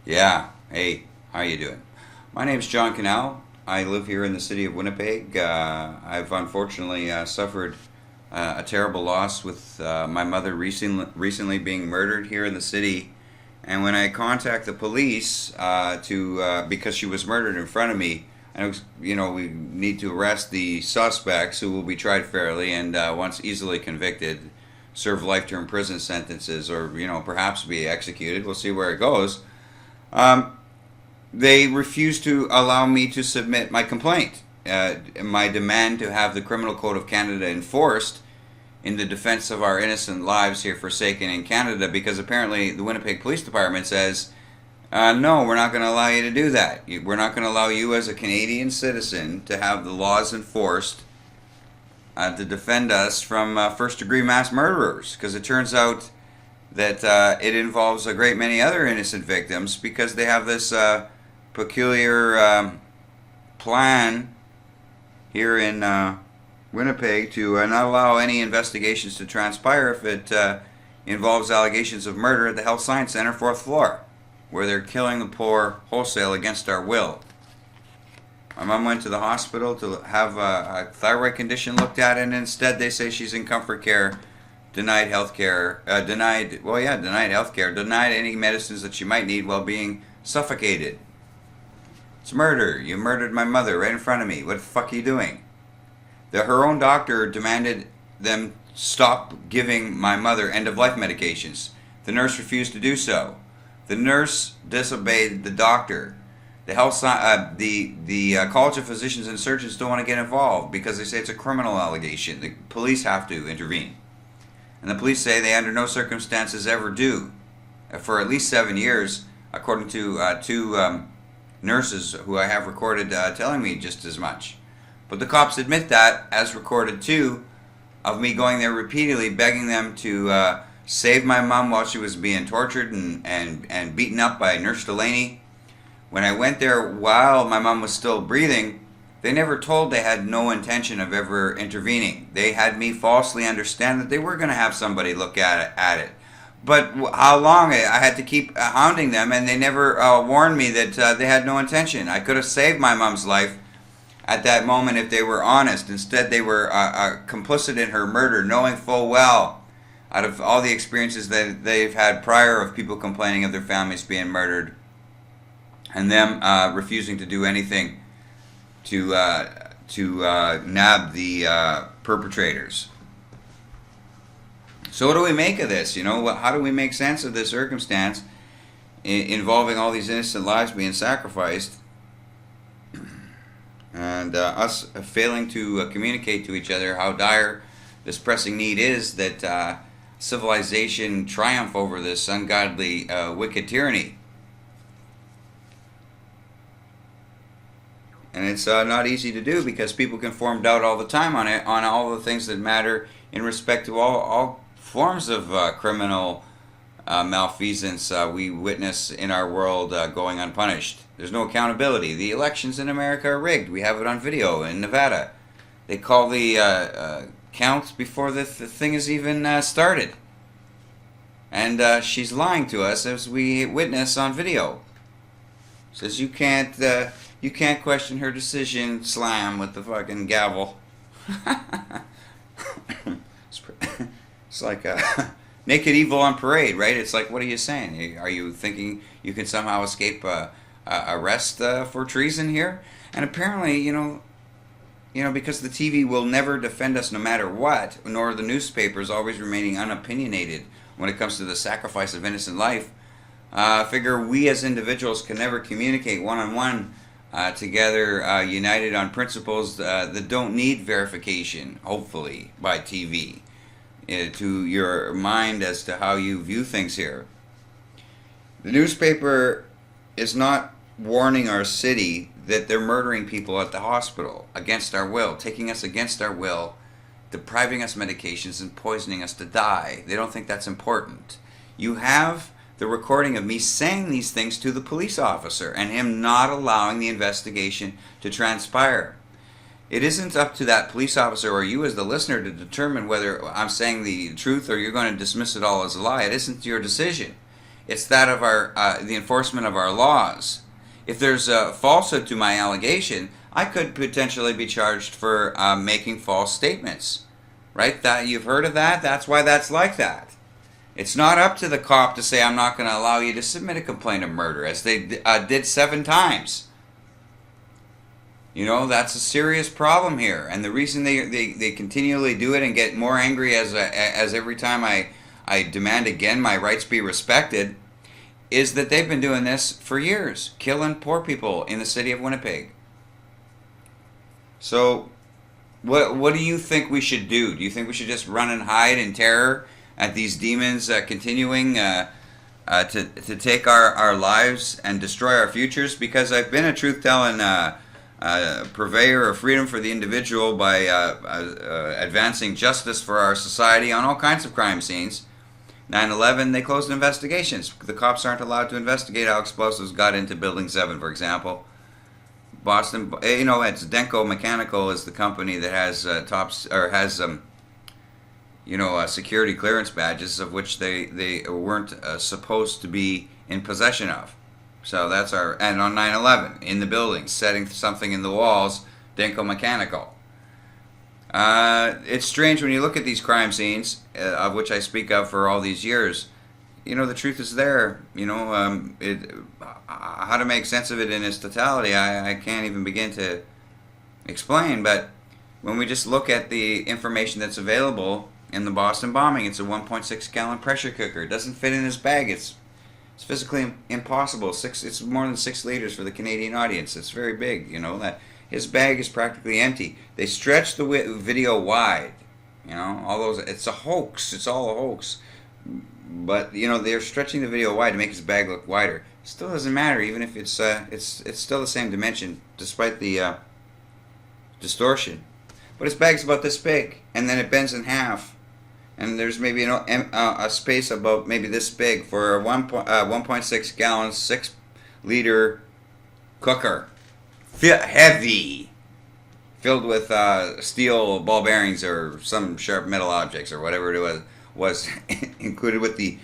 Yeah. Hey, how you doing? My name's John Canal. I live here in the city of Winnipeg. I've unfortunately suffered a terrible loss with my mother recently being murdered here in the city. And when I contact the police to because she was murdered in front of me, and it was, we need to arrest the suspects who will be tried fairly and once easily convicted, serve life-term prison sentences or perhaps be executed. We'll see where it goes. Um, they refused to allow me to submit my complaint. My demand to have the Criminal Code of Canada enforced in the defense of our innocent lives here forsaken in Canada, because apparently the Winnipeg Police Department says, no, we're not going to allow you to do that. We're not going to allow you as a Canadian citizen to have the laws enforced to defend us from first-degree mass murderers, because it turns out that it involves a great many other innocent victims, because they have this peculiar plan here in Winnipeg to not allow any investigations to transpire if it involves allegations of murder at the Health Science Center, 4th floor, where they're killing the poor wholesale against our will. My mom went to the hospital to have a thyroid condition looked at, and instead they say she's in comfort care, denied health care, denied health care, denied any medicines that she might need while being suffocated. It's murder. You murdered my mother right in front of me. What the fuck are you doing? Her own doctor demanded them stop giving my mother end-of-life medications. The nurse refused to do so. The nurse disobeyed the doctor. The College of Physicians and Surgeons don't want to get involved because they say it's a criminal allegation. The police have to intervene. And the police say they under no circumstances ever do. For at least 7 years, according to two nurses who I have recorded telling me just as much. But the cops admit that, as recorded too, of me going there repeatedly begging them to save my mom while she was being tortured and beaten up by Nurse Delaney. When I went there while my mom was still breathing, they never told they had no intention of ever intervening. They had me falsely understand that they were going to have somebody look at it. But how long? I had to keep hounding them, and they never warned me that they had no intention. I could have saved my mom's life at that moment if they were honest. Instead, they were complicit in her murder, knowing full well, out of all the experiences that they've had prior of people complaining of their families being murdered, and them refusing to do anything to nab the perpetrators. So what do we make of this? How do we make sense of this circumstance involving all these innocent lives being sacrificed, and us failing to communicate to each other how dire this pressing need is that civilization triumph over this ungodly, wicked tyranny? And it's not easy to do, because people can form doubt all the time on all the things that matter in respect to all forms of criminal malfeasance we witness in our world going unpunished. There's no accountability. The elections in America are rigged. We have it on video in Nevada. They call the counts before the thing is even started. And she's lying to us as we witness on video. Says you can't question her decision. Slam with the fucking gavel. It's like naked evil on parade, right? It's like, what are you saying? Are you thinking you can somehow escape arrest for treason here? And apparently, because the TV will never defend us no matter what, nor the newspapers always remaining unopinionated when it comes to the sacrifice of innocent life, I figure we as individuals can never communicate one-on-one together, united on principles that don't need verification, hopefully, by TV. To your mind as to how you view things here. The newspaper is not warning our city that they're murdering people at the hospital against our will, taking us against our will, depriving us medications and poisoning us to die. They don't think that's important. You have the recording of me saying these things to the police officer and him not allowing the investigation to transpire. It isn't up to that police officer or you as the listener to determine whether I'm saying the truth or you're going to dismiss it all as a lie. It isn't your decision. It's that of our the enforcement of our laws. If there's a falsehood to my allegation, I could potentially be charged for making false statements. Right? That you've heard of that? That's why that's like that. It's not up to the cop to say, I'm not going to allow you to submit a complaint of murder, as they did 7 times. You know, that's a serious problem here. And the reason they continually do it and get more angry as every time I demand again my rights be respected is that they've been doing this for years, killing poor people in the city of Winnipeg. So, what do you think we should do? Do you think we should just run and hide in terror at these demons continuing to take our lives and destroy our futures? Because I've been a truth-telling purveyor of freedom for the individual by advancing justice for our society on all kinds of crime scenes. 9/11, they closed investigations. The cops aren't allowed to investigate how explosives got into Building 7, for example. Boston, you know, it's Denko Mechanical is the company that has security clearance badges, of which they weren't supposed to be in possession of. So that's and on 9/11, in the building, setting something in the walls, Denko Mechanical. It's strange when you look at these crime scenes, of which I speak of for all these years. You know, the truth is there. You know, how to make sense of it in its totality, I can't even begin to explain. But when we just look at the information that's available in the Boston bombing, it's a 1.6-gallon pressure cooker. It doesn't fit in his bag. It's physically impossible. It's more than 6 liters for the Canadian audience. It's very big. You know that his bag is practically empty. They stretch the video wide. You know, all those. It's a hoax. It's all a hoax. But you know, they're stretching the video wide to make his bag look wider. Still doesn't matter, even if it's still the same dimension, despite the distortion. But his bag's about this big, and then it bends in half, and there's maybe a space about maybe this big for a 1.6 gallon, 6-liter cooker, heavy, filled with steel ball bearings or some sharp metal objects or whatever it was included with the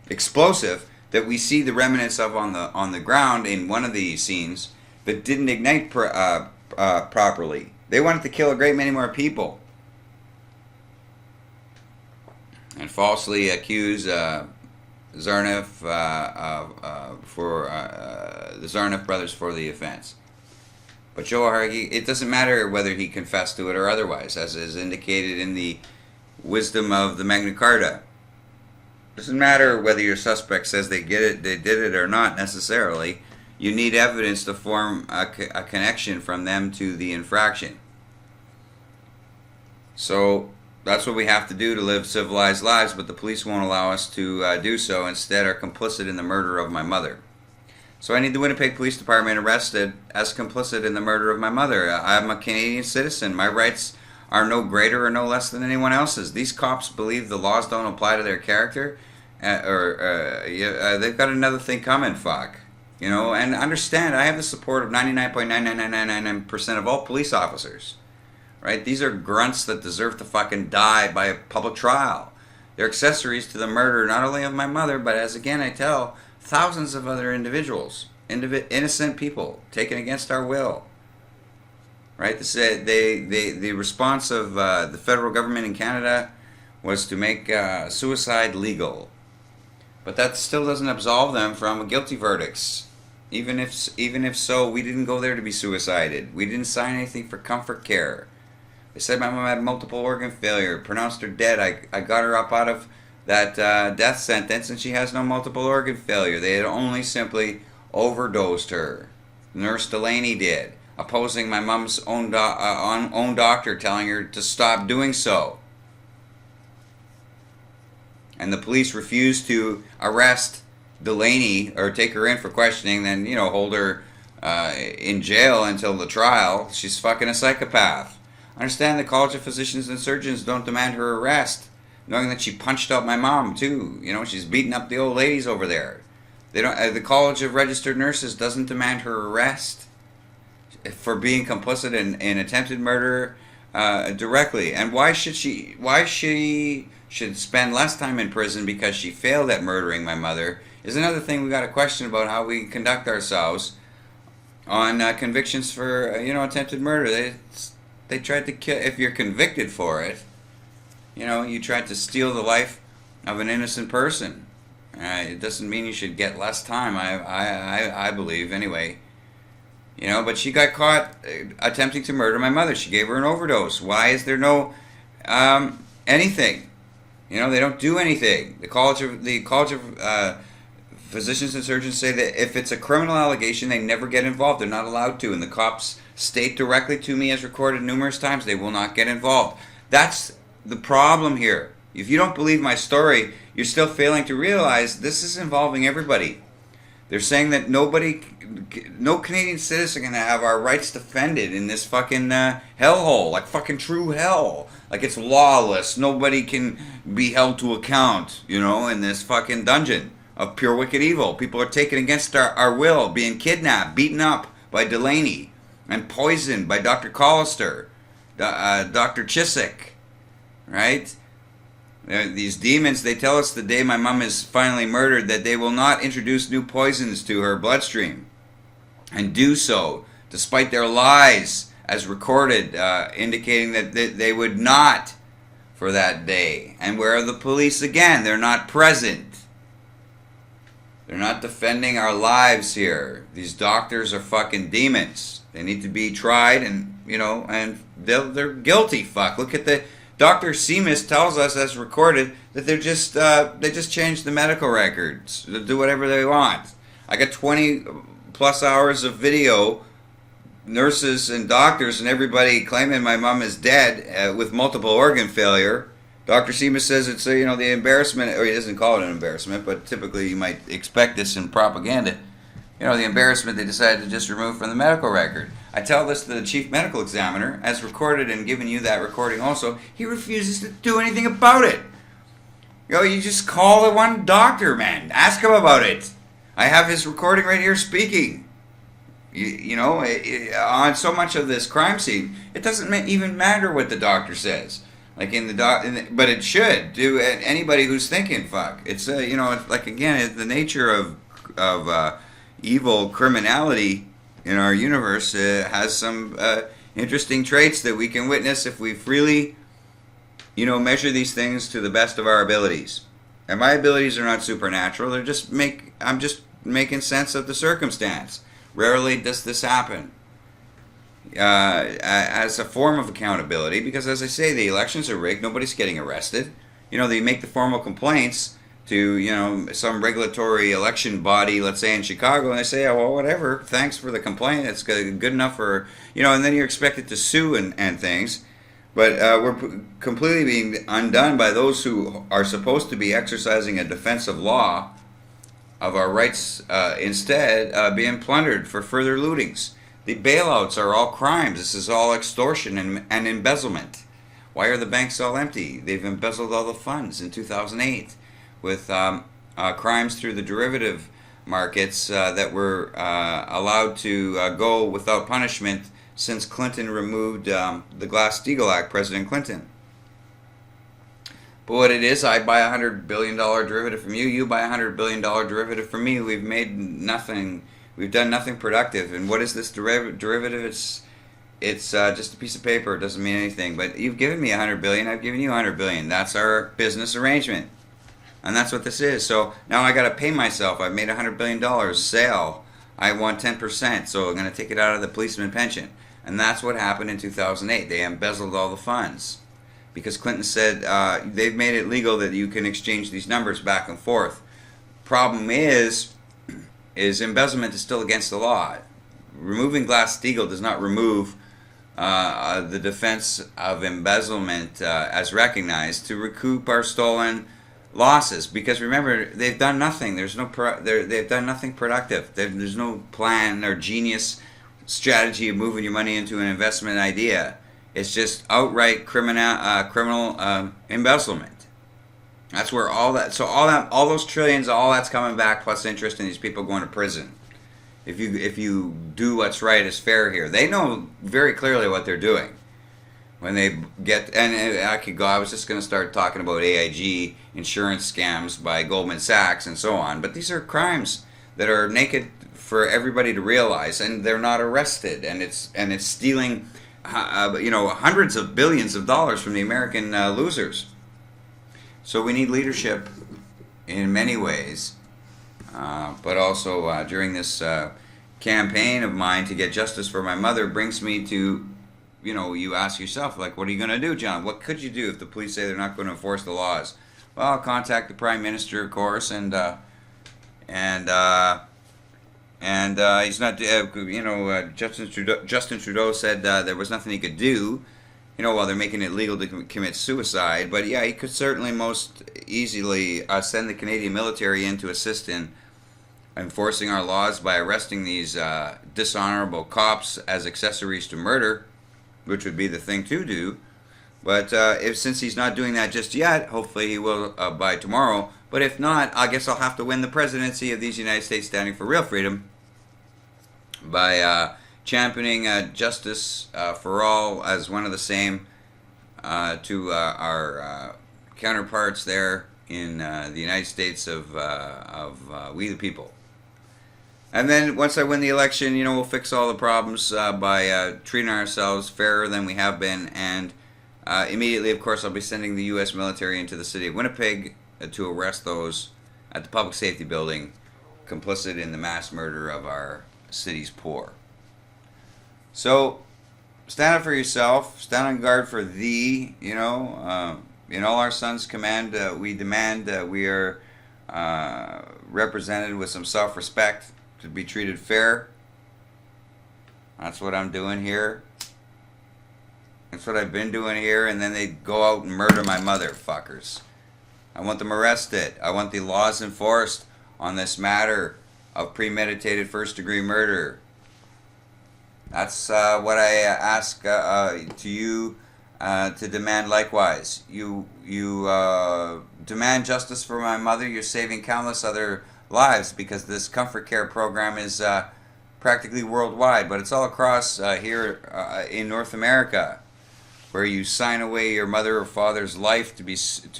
explosive that we see the remnants of on the ground in one of the scenes that didn't ignite properly. They wanted to kill a great many more people and falsely accuse Zarnev for the Zarnev brothers for the offense. But Joe Hargy, it doesn't matter whether he confessed to it or otherwise, as is indicated in the wisdom of the Magna Carta. Doesn't matter whether your suspect says they did it or not necessarily. You need evidence to form a connection from them to the infraction. So that's what we have to do to live civilized lives, but the police won't allow us to do so. Instead, are complicit in the murder of my mother. So I need the Winnipeg Police Department arrested as complicit in the murder of my mother. I'm a Canadian citizen. My rights are no greater or no less than anyone else's. These cops believe the laws don't apply to their character, they've got another thing coming, fuck. You know, and understand, I have the support of 99.99999% of all police officers. Right? These are grunts that deserve to fucking die by a public trial. They're accessories to the murder not only of my mother, but as again I tell, thousands of other individuals, innocent people, taken against our will. Right? The response of the federal government in Canada was to make suicide legal. But that still doesn't absolve them from guilty verdicts. Even if so, we didn't go there to be suicided. We didn't sign anything for comfort care. They said my mom had multiple organ failure, pronounced her dead. I got her up out of that death sentence, and she has no multiple organ failure. They had only simply overdosed her. Nurse Delaney did, opposing my mom's own doctor, telling her to stop doing so. And the police refused to arrest Delaney or take her in for questioning, then, you know, hold her in jail until the trial. She's fucking a psychopath. Understand the College of Physicians and Surgeons don't demand her arrest, knowing that she punched up my mom too. You know, she's beating up the old ladies over there. They don't. The College of Registered Nurses doesn't demand her arrest for being complicit in attempted murder directly. And why should she should spend less time in prison because she failed at murdering my mother is another thing we got to question about how we conduct ourselves on convictions for attempted murder. They tried to kill. If you're convicted for it, you tried to steal the life of an innocent person. It doesn't mean you should get less time. I believe anyway. But she got caught attempting to murder my mother. She gave her an overdose. Why is there no anything? They don't do anything. The College of Physicians and Surgeons say that if it's a criminal allegation, they never get involved. They're not allowed to. And the cops state directly to me, as recorded numerous times, they will not get involved. That's the problem here. If you don't believe my story, you're still failing to realize this is involving everybody. They're saying that no Canadian citizen can have our rights defended in this fucking hellhole, like fucking true hell. Like it's lawless. Nobody can be held to account, in this fucking dungeon of pure wicked evil. People are taken against our will, being kidnapped, beaten up by Delaney, and poisoned by Dr. Collister, Dr. Chiswick, right? These demons, they tell us the day my mom is finally murdered that they will not introduce new poisons to her bloodstream, and do so despite their lies as recorded, indicating that they would not for that day. And where are the police again? They're not present. They're not defending our lives here. These doctors are fucking demons. They need to be tried, and and they're guilty. Fuck. Look at the Dr. Seamus tells us, as recorded, that they just changed the medical records to do whatever they want. I got 20 plus hours of video, nurses and doctors and everybody claiming my mom is dead with multiple organ failure. Dr. Seamus says it's the embarrassment, or he doesn't call it an embarrassment, but typically you might expect this in propaganda. The embarrassment they decided to just remove from the medical record. I tell this to the chief medical examiner, as recorded and given you that recording also. He refuses to do anything about it. You just call the one doctor, man. Ask him about it. I have his recording right here speaking. On so much of this crime scene, it doesn't even matter what the doctor says. Like but it should do anybody who's thinking. Fuck, it's it's like again the nature of evil criminality in our universe has some interesting traits that we can witness if we freely, measure these things to the best of our abilities. And my abilities are not supernatural. I'm just making sense of the circumstance. Rarely does this happen. As a form of accountability, because as I say, the elections are rigged. Nobody's getting arrested. They make the formal complaints to some regulatory election body, let's say in Chicago, and they say, oh, well, whatever, thanks for the complaint, it's good enough for and then you're expected to sue and things. But we're completely being undone by those who are supposed to be exercising a defensive law of our rights, instead being plundered for further lootings. The bailouts are all crimes. This is all extortion and embezzlement. Why are the banks all empty? They've embezzled all the funds in 2008 with crimes through the derivative markets that were allowed to go without punishment since Clinton removed the Glass-Steagall Act, President Clinton. But what it is, I buy a $100 billion derivative from you, you buy a $100 billion derivative from me, we've made nothing. We've done nothing productive. And what is this derivative? It's just a piece of paper. It doesn't mean anything. But you've given me $100 billion. I've given you $100 billion. That's our business arrangement. And that's what this is. So now I got to pay myself. I've made $100 billion sale. I want 10%. So I'm going to take it out of the policeman pension. And that's what happened in 2008. They embezzled all the funds. Because Clinton said they've made it legal that you can exchange these numbers back and forth. Problem is embezzlement is still against the law. Removing Glass-Steagall does not remove the defense of embezzlement as recognized to recoup our stolen losses. Because remember, they've done nothing. They've done nothing productive. There's no plan or genius strategy of moving your money into an investment idea. It's just outright criminal embezzlement. That's where all those trillions, all that's coming back plus interest, and these people going to prison. If you do what's right is fair here. They know very clearly what they're doing. when they get, and I could go, I was just going to start talking about AIG insurance scams by Goldman Sachs and so on, but these are crimes that are naked for everybody to realize, and they're not arrested, and it's stealing hundreds of billions of dollars from the American losers. So we need leadership in many ways, but also during this campaign of mine to get justice for my mother brings me to, you ask yourself, like, what are you going to do, John? What could you do if the police say they're not going to enforce the laws? Well, I'll contact the Prime Minister, of course, and he's not, Justin Trudeau said there was nothing he could do, while they're making it legal to commit suicide. But yeah, he could certainly most easily send the Canadian military in to assist in enforcing our laws by arresting these dishonorable cops as accessories to murder, which would be the thing to do. But since he's not doing that just yet, hopefully he will by tomorrow. But if not, I guess I'll have to win the presidency of these United States Standing for Real Freedom by championing justice for all as one of the same to our counterparts there in the United States of we the people. And then once I win the election, we'll fix all the problems by treating ourselves fairer than we have been. And immediately, of course, I'll be sending the U.S. military into the city of Winnipeg to arrest those at the public safety building complicit in the mass murder of our city's poor. So stand up for yourself, stand on guard for thee, in all our Son's command, we demand that we are represented with some self-respect, to be treated fair. That's what I'm doing here. That's what I've been doing here, and then they go out and murder my motherfuckers. I want them arrested. I want the laws enforced on this matter of premeditated first-degree murder. That's what I ask to you to demand likewise. You demand justice for my mother. You're saving countless other lives because this comfort care program is practically worldwide, but it's all across here in North America, where you sign away your mother or father's life to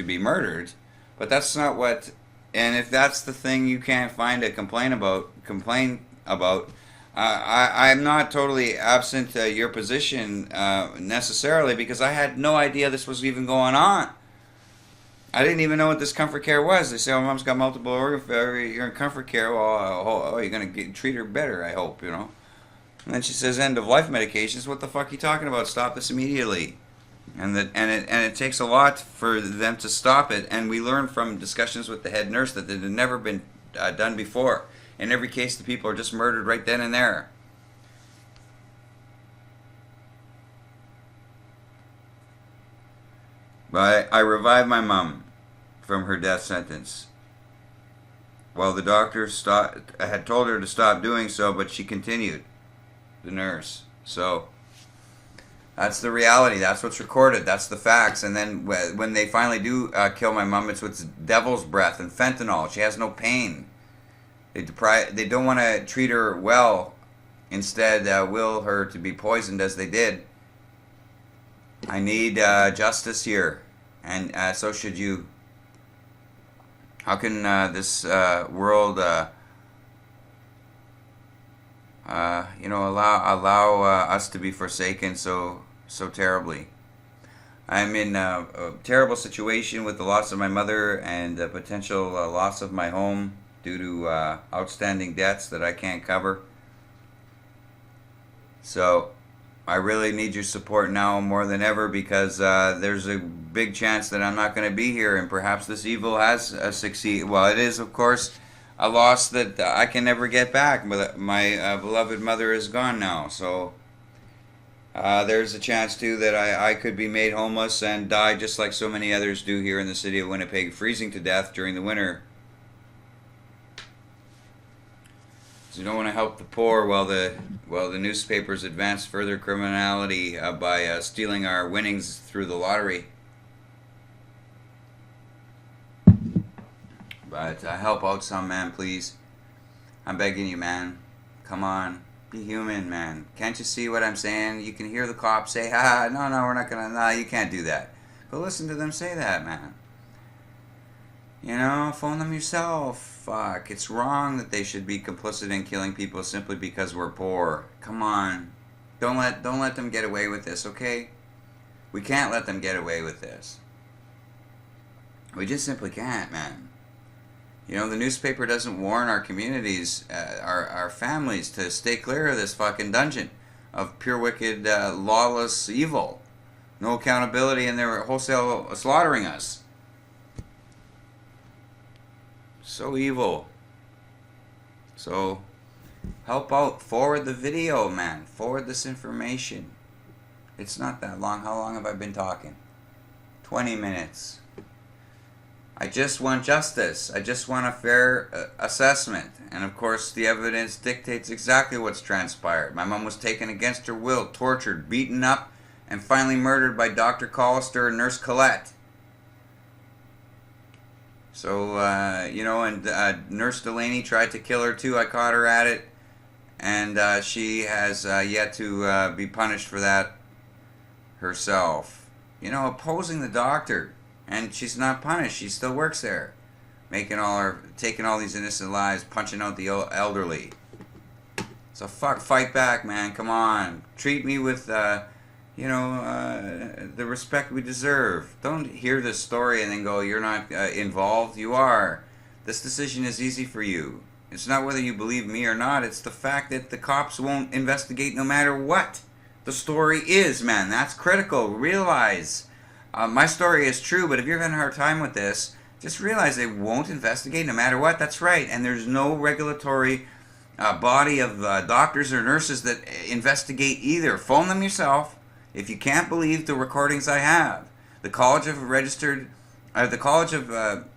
be murdered. But that's not what. And if that's the thing you can't find a complain about. I'm not totally absent your position necessarily, because I had no idea this was even going on. I didn't even know what this comfort care was. They say, "Oh, mom's got multiple organ failure. You're in comfort care. Well, you're gonna treat her better, I hope, And then she says, "End of life medications." What the fuck are you talking about? Stop this immediately. And it takes a lot for them to stop it. And we learned from discussions with the head nurse that it had never been done before. In every case, the people are just murdered right then and there. But I revived my mom from her death sentence. Well, the doctor had told her to stop doing so, but she continued, the nurse. So that's the reality. That's what's recorded. That's the facts. And then when they finally do kill my mom, it's with devil's breath and fentanyl. She has no pain. They don't want to treat her well. Instead, will her to be poisoned as they did. I need justice here, and so should you. How can this world, allow us to be forsaken so terribly? I'm in a terrible situation with the loss of my mother and the potential loss of my home due to outstanding debts that I can't cover. So I really need your support now more than ever, because there's a big chance that I'm not going to be here, and perhaps this evil has succeeded. Well, it is, of course, a loss that I can never get back. But my beloved mother is gone now, so there's a chance too that I could be made homeless and die just like so many others do here in the city of Winnipeg, freezing to death during the winter. So you don't want to help the poor while the newspapers advance further criminality by stealing our winnings through the lottery. But help out some, man, please. I'm begging you, man. Come on. Be human, man. Can't you see what I'm saying? You can hear the cops say, "Ah, no, we're not gonna." No, you can't do that. Go listen to them say that, man. You know, phone them yourself. Fuck, it's wrong that they should be complicit in killing people simply because we're poor. Come on, don't let them get away with this, okay? We can't let them get away with this. We just simply can't, man. You know, the newspaper doesn't warn our communities, our families, to stay clear of this fucking dungeon of pure wicked, lawless evil. No accountability, and they're wholesale slaughtering us. So evil. So, help out. Forward the video, man. Forward this information. It's not that long. How long have I been talking? 20 minutes. I just want justice. I just want a fair assessment. And of course, the evidence dictates exactly what's transpired. My mom was taken against her will, tortured, beaten up, and finally murdered by Dr. Collister and Nurse Collette. So, you know, and Nurse Delaney tried to kill her too. I caught her at it. And she has yet to be punished for that herself. You know, opposing the doctor. And she's not punished. She still works there, taking all these innocent lives, punching out the elderly. So fight back, man. Come on, treat me with, the respect we deserve. Don't hear this story and then go, you're not involved. You are. This decision is easy for you. It's not whether you believe me or not. It's the fact that the cops won't investigate no matter what the story is, man. That's critical. Realize. My story is true, but if you're having a hard time with this, just realize they won't investigate no matter what. That's right. And there's no regulatory body of doctors or nurses that investigate either. Phone them yourself if you can't believe the recordings I have. The College of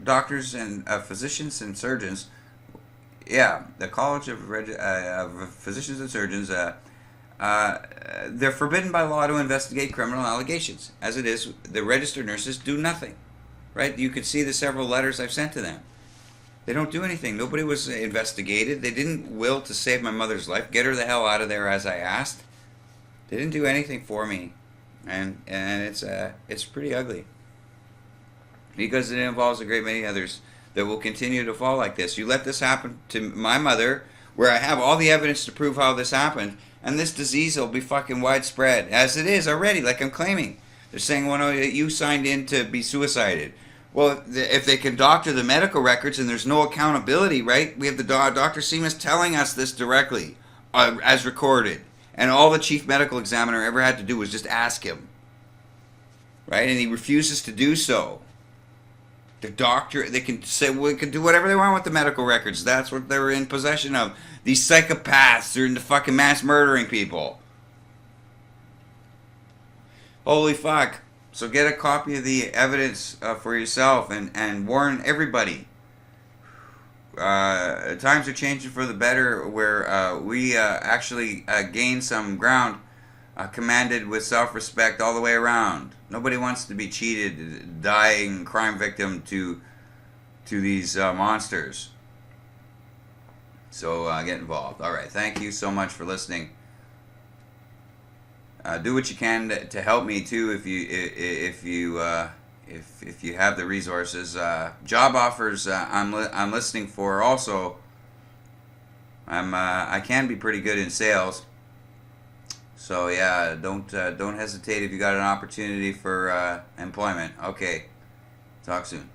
Doctors and Physicians and Surgeons, the College of Physicians and Surgeons, they're forbidden by law to investigate criminal allegations. As it is, the registered nurses do nothing. Right? You could see the several letters I've sent to them. They don't do anything. Nobody was investigated. They didn't will to save my mother's life, get her the hell out of there as I asked. They didn't do anything for me, and it's pretty ugly because it involves a great many others that will continue to fall like this. You let this happen to my mother, where I have all the evidence to prove how this happened. And this disease will be fucking widespread, as it is already, like I'm claiming. They're saying, well, no, you signed in to be suicided. Well, if they can doctor the medical records and there's no accountability, right? We have the Dr. Seamus telling us this directly, as recorded. And all the chief medical examiner ever had to do was just ask him. Right? And he refuses to do so. The doctor, they can say, we can do whatever they want with the medical records. That's what they're in possession of. These psychopaths are into fucking mass murdering people. Holy fuck. So get a copy of the evidence for yourself and warn everybody. Times are changing for the better, where we actually gain some ground commanded with self-respect all the way around. Nobody wants to be cheated, dying crime victim to these monsters. So get involved. All right, thank you so much for listening. Do what you can to help me too, if you have the resources. Job offers I'm listening for also. I can be pretty good in sales. So yeah, don't hesitate if you got an opportunity for employment. Okay, talk soon.